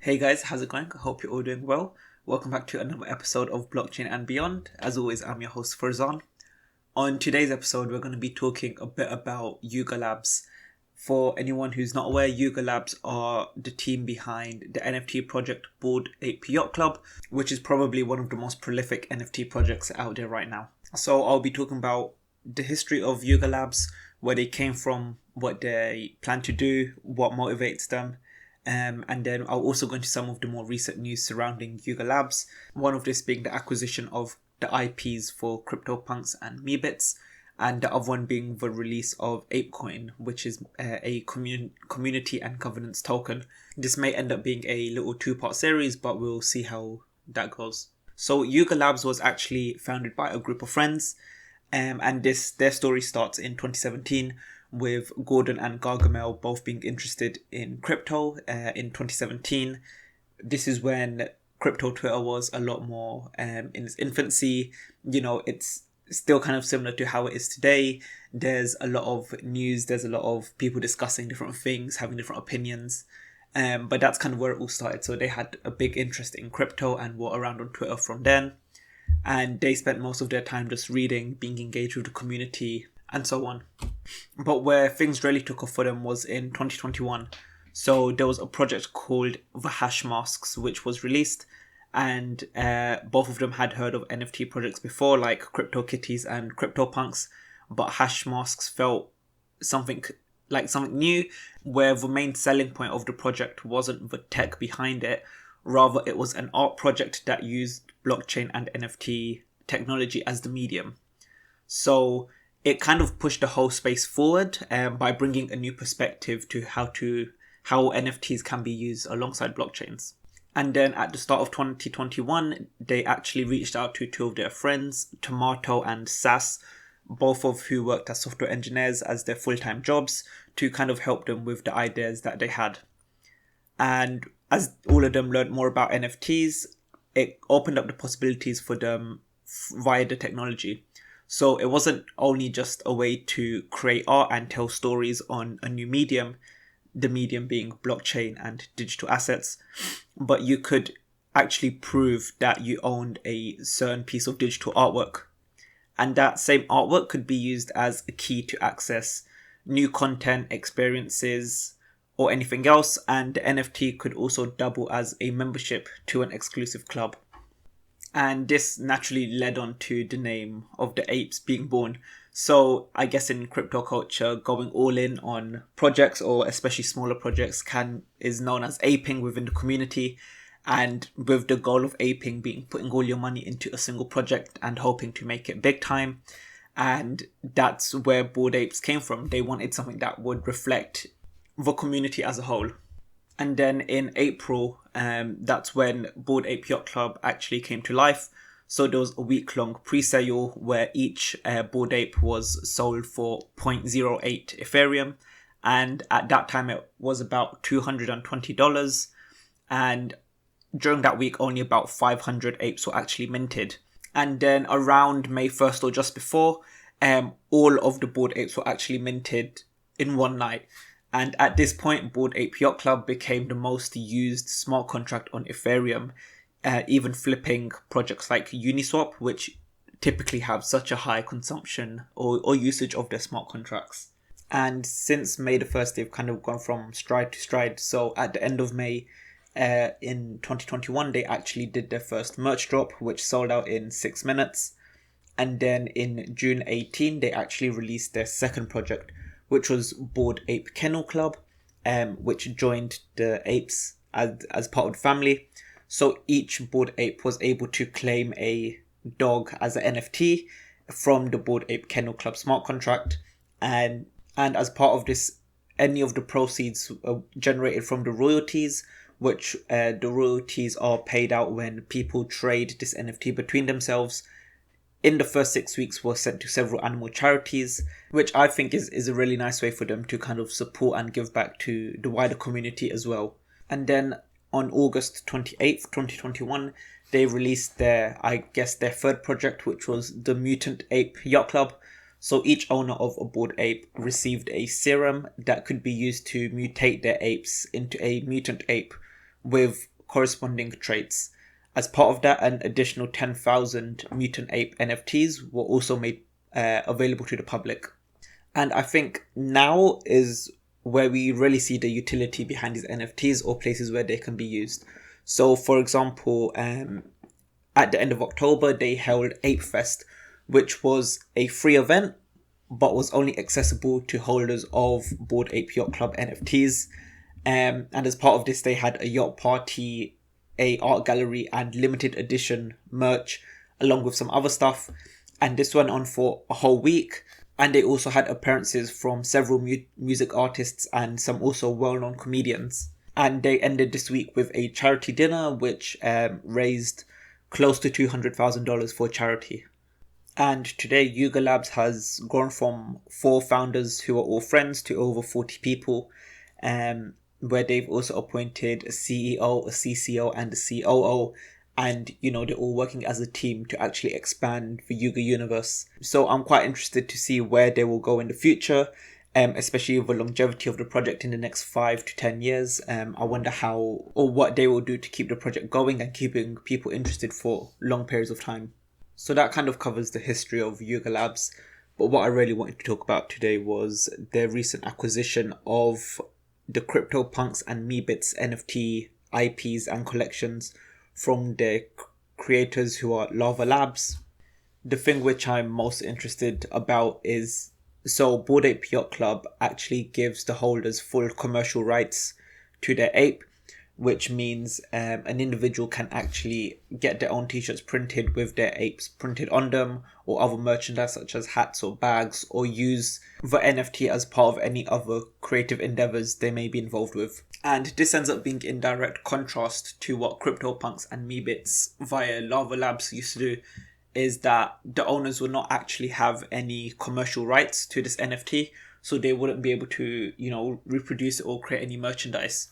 Hey guys, how's it going? I hope you're all doing well. Welcome back to another episode of Blockchain and Beyond. As always, I'm your host Farzan. On today's episode, we're going to be talking a bit about Yuga Labs. For anyone who's not aware, Yuga Labs are the team behind the NFT project Bored Ape Yacht Club, which is probably one of the most prolific NFT projects out there right now. So I'll be talking about the history of Yuga Labs, where they came from, what they plan to do, what motivates them, and then I'll also go into some of the more recent news surrounding Yuga Labs. One of this being the acquisition of the IPs for CryptoPunks and Meebits, and the other one being the release of ApeCoin, which is a community and governance token. This may end up being a little two-part series, but we'll see how that goes. So Yuga Labs was actually founded by a group of friends, and their story starts in 2017 with Gordon and Gargamel both being interested in crypto in 2017. This is when crypto Twitter was a lot more in its infancy. You know, it's still kind of similar to how it is today. There's a lot of news, there's a lot of people discussing different things, having different opinions. But that's kind of where it all started. So they had a big interest in crypto and were around on Twitter from then. And they spent most of their time just reading, being engaged with the community, and so on. But where things really took off for them was in 2021. So there was a project called the Hash Masks, which was released, and both of them had heard of NFT projects before, like CryptoKitties and CryptoPunks, but Hash Masks felt something new, where the main selling point of the project wasn't the tech behind it, rather it was an art project that used blockchain and NFT technology as the medium. So it kind of pushed the whole space forward by bringing a new perspective to how NFTs can be used alongside blockchains. And then at the start of 2021, they actually reached out to two of their friends, Tomato and Sass, both of who worked as software engineers as their full-time jobs, to kind of help them with the ideas that they had. And as all of them learned more about NFTs, it opened up the possibilities for them via the technology. So it wasn't only just a way to create art and tell stories on a new medium, the medium being blockchain and digital assets, but you could actually prove that you owned a certain piece of digital artwork. And that same artwork could be used as a key to access new content, experiences, or anything else, and the NFT could also double as a membership to an exclusive club. And this naturally led on to the name of the apes being born. So I guess in crypto culture, going all in on projects, or especially smaller projects, is known as aping within the community. And with the goal of aping being putting all your money into a single project and hoping to make it big time. And that's where Bored Apes came from. They wanted something that would reflect the community as a whole. And then in April, that's when Bored Ape Yacht Club actually came to life. So there was a week-long pre-sale where each Bored Ape was sold for 0.08 Ethereum. And at that time, it was about $220. And during that week, only about 500 apes were actually minted. And then around May 1st or just before, all of the Bored Apes were actually minted in one night. And at this point, Bored Ape Yacht Club became the most used smart contract on Ethereum, even flipping projects like Uniswap, which typically have such a high consumption or usage of their smart contracts. And since May the 1st, they've kind of gone from stride to stride. So at the end of May in 2021, they actually did their first merch drop, which sold out in 6 minutes. And then in June 18, they actually released their second project, which was Bored Ape Kennel Club, which joined the apes as part of the family. So each Bored Ape was able to claim a dog as an NFT from the Bored Ape Kennel Club smart contract. And as part of this, any of the proceeds generated from the royalties, which the royalties are paid out when people trade this NFT between themselves, in the first 6 weeks was sent to several animal charities, which I think is a really nice way for them to kind of support and give back to the wider community as well. And then on August 28th, 2021, they released their third project, which was the Mutant Ape Yacht Club. So each owner of a Bored Ape received a serum that could be used to mutate their apes into a mutant ape, with corresponding traits. As part of that, an additional 10,000 Mutant Ape NFTs were also made available to the public. And I think now is where we really see the utility behind these NFTs, or places where they can be used. So, for example, at the end of October, they held Ape Fest, which was a free event, but was only accessible to holders of Bored Ape Yacht Club NFTs. And as part of this, they had a yacht party, a art gallery, and limited edition merch, along with some other stuff. And this went on for a whole week. And they also had appearances from several music artists and some also well-known comedians. And they ended this week with a charity dinner, which raised close to $200,000 for charity. And today, Yuga Labs has grown from 4 founders who are all friends to over 40 people, where they've also appointed a CEO, a CCO, and a COO. And, they're all working as a team to actually expand the Yuga universe. So I'm quite interested to see where they will go in the future, especially with the longevity of the project in the next 5 to 10 years. I wonder how or what they will do to keep the project going and keeping people interested for long periods of time. So that kind of covers the history of Yuga Labs. But what I really wanted to talk about today was their recent acquisition of the CryptoPunks and Meebits NFT IPs and collections from their creators, who are Yuga Labs. The thing which I'm most interested about is, so Bored Ape Yacht Club actually gives the holders full commercial rights to their ape, which means an individual can actually get their own t-shirts printed with their apes printed on them, or other merchandise such as hats or bags, or use the NFT as part of any other creative endeavors they may be involved with. And this ends up being in direct contrast to what CryptoPunks and Meebits via Yuga Labs used to do, is that the owners will not actually have any commercial rights to this NFT, so they wouldn't be able to, reproduce it or create any merchandise.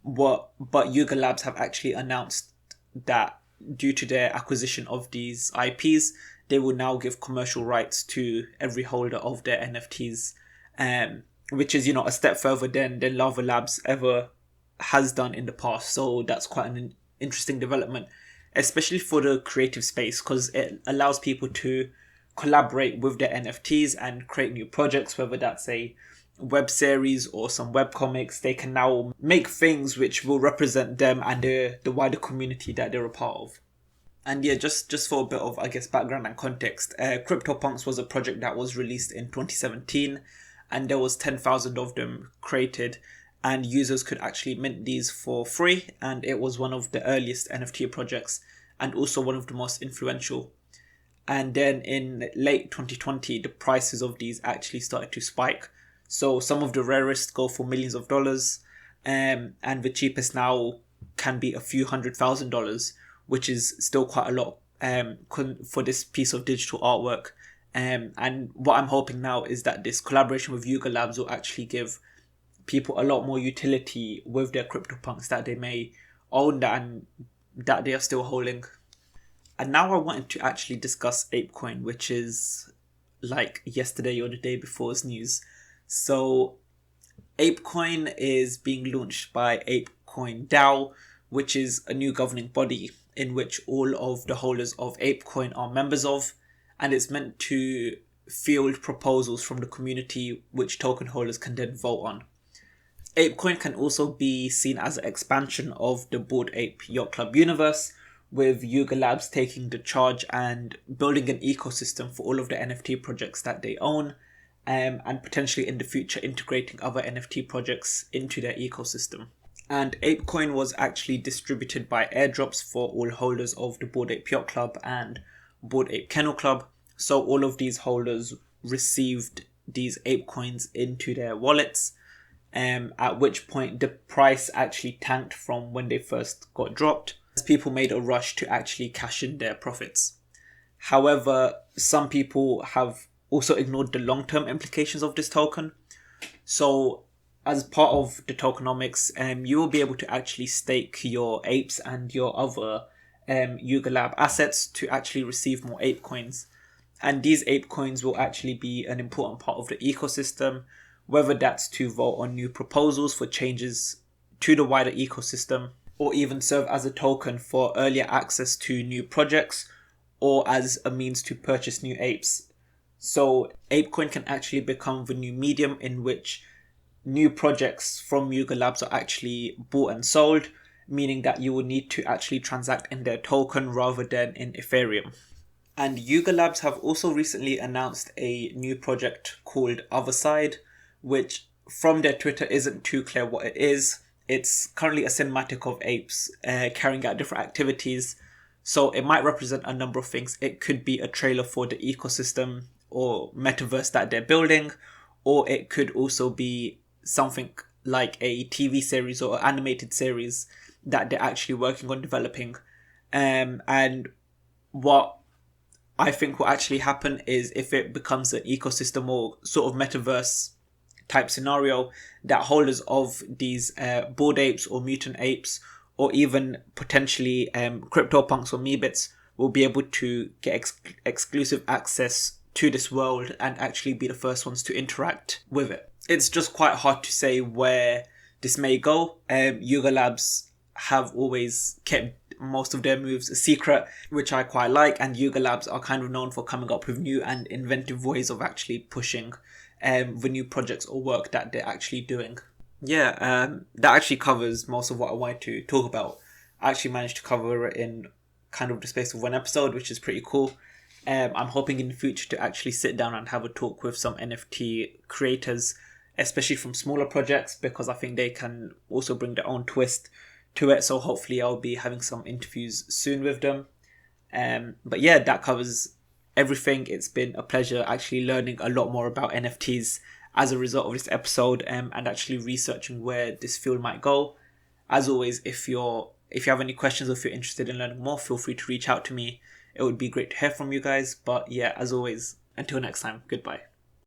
But Yuga Labs have actually announced that due to their acquisition of these IPs, they will now give commercial rights to every holder of their NFTs, which is, a step further than Yuga Labs ever has done in the past. So that's quite an interesting development, especially for the creative space, because it allows people to collaborate with their NFTs and create new projects, whether that's a web series or some web comics. They can now make things which will represent them and the wider community that they're a part of. And yeah, just for a bit of, background and context, CryptoPunks was a project that was released in 2017, and there was 10,000 of them created, and users could actually mint these for free, and it was one of the earliest NFT projects, and also one of the most influential. And then in late 2020, the prices of these actually started to spike. So some of the rarest go for millions of dollars, and the cheapest now can be a few $100,000, which is still quite a lot for this piece of digital artwork. And what I'm hoping now is that this collaboration with Yuga Labs will actually give people a lot more utility with their CryptoPunks that they may own and that they are still holding. And now I wanted to actually discuss ApeCoin, which is like yesterday or the day before's news. So ApeCoin is being launched by ApeCoin DAO, which is a new governing body in which all of the holders of ApeCoin are members of, and it's meant to field proposals from the community which token holders can then vote on. ApeCoin can also be seen as an expansion of the Bored Ape Yacht Club universe, with Yuga Labs taking the charge and building an ecosystem for all of the NFT projects that they own, and potentially in the future integrating other NFT projects into their ecosystem. And ApeCoin was actually distributed by airdrops for all holders of the Bored Ape Yacht Club and Bored Ape Kennel Club. So all of these holders received these ApeCoins into their wallets, at which point the price actually tanked from when they first got dropped, as people made a rush to actually cash in their profits. However, some people have also ignored the long-term implications of this token. So as part of the tokenomics, you will be able to actually stake your apes and your other Yuga Lab assets to actually receive more ape coins. And these ape coins will actually be an important part of the ecosystem, whether that's to vote on new proposals for changes to the wider ecosystem, or even serve as a token for earlier access to new projects or as a means to purchase new apes. So ApeCoin can actually become the new medium in which new projects from Yuga Labs are actually bought and sold, meaning that you will need to actually transact in their token rather than in Ethereum. And Yuga Labs have also recently announced a new project called Other Side, which from their Twitter isn't too clear what it is. It's currently a cinematic of apes carrying out different activities. So it might represent a number of things. It could be a trailer for the ecosystem or metaverse that they're building, or it could also be something like a TV series or animated series that they're actually working on developing. And what I think will actually happen is if it becomes an ecosystem or sort of metaverse type scenario, that holders of these bored apes or mutant apes or even potentially CryptoPunks or Meebits will be able to get exclusive access to this world and actually be the first ones to interact with it. It's just quite hard to say where this may go. Yuga Labs have always kept most of their moves a secret, which I quite like, and Yuga Labs are kind of known for coming up with new and inventive ways of actually pushing the new projects or work that they're actually doing. Yeah, that actually covers most of what I wanted to talk about. I actually managed to cover it in kind of the space of one episode, which is pretty cool. I'm hoping in the future to actually sit down and have a talk with some NFT creators, especially from smaller projects, because I think they can also bring their own twist to it. So hopefully I'll be having some interviews soon with them. But yeah, that covers everything. It's been a pleasure actually learning a lot more about NFTs as a result of this episode, and actually researching where this field might go. As always, if you have any questions or if you're interested in learning more, feel free to reach out to me. It would be great to hear from you guys. But yeah, as always, until next time, goodbye.